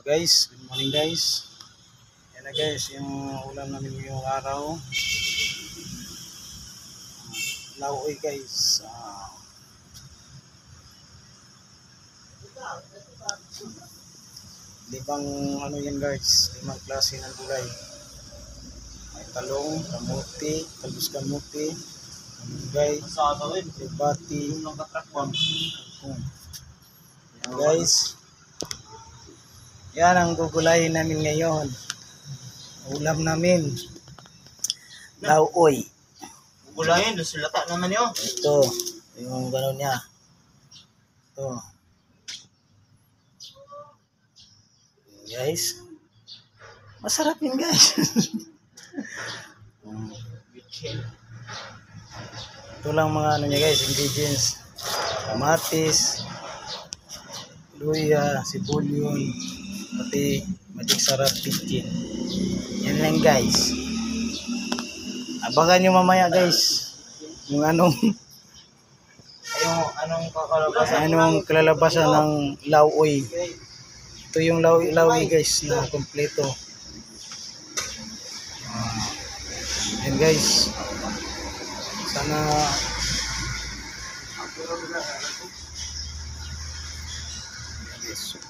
Guys, good morning guys. Yan na guys, yung ulam namin ngayong araw. Lauoy guys. Limang ano yan guys, limang klase ng gulay. May talong, kamuti, talbos kamuti, malunggay, bati, kangkong. Yan guys. Yan ang gugulayin namin ngayon. Ulam namin. Lauoy. Gugulayin, sulata naman yun. Ito, yung gano'n niya. Ito. Guys. Masarap yun guys. Ito lang mga ano niya guys, ingredients. Kamatis, luya, sibulyon, pati magic sarap chicken. Yan lang guys. Abangan nyo mamaya guys yung anong kalalabasan ng lauoy. Ito yung lauoy guys na kompleto. Yan guys. Sana guys,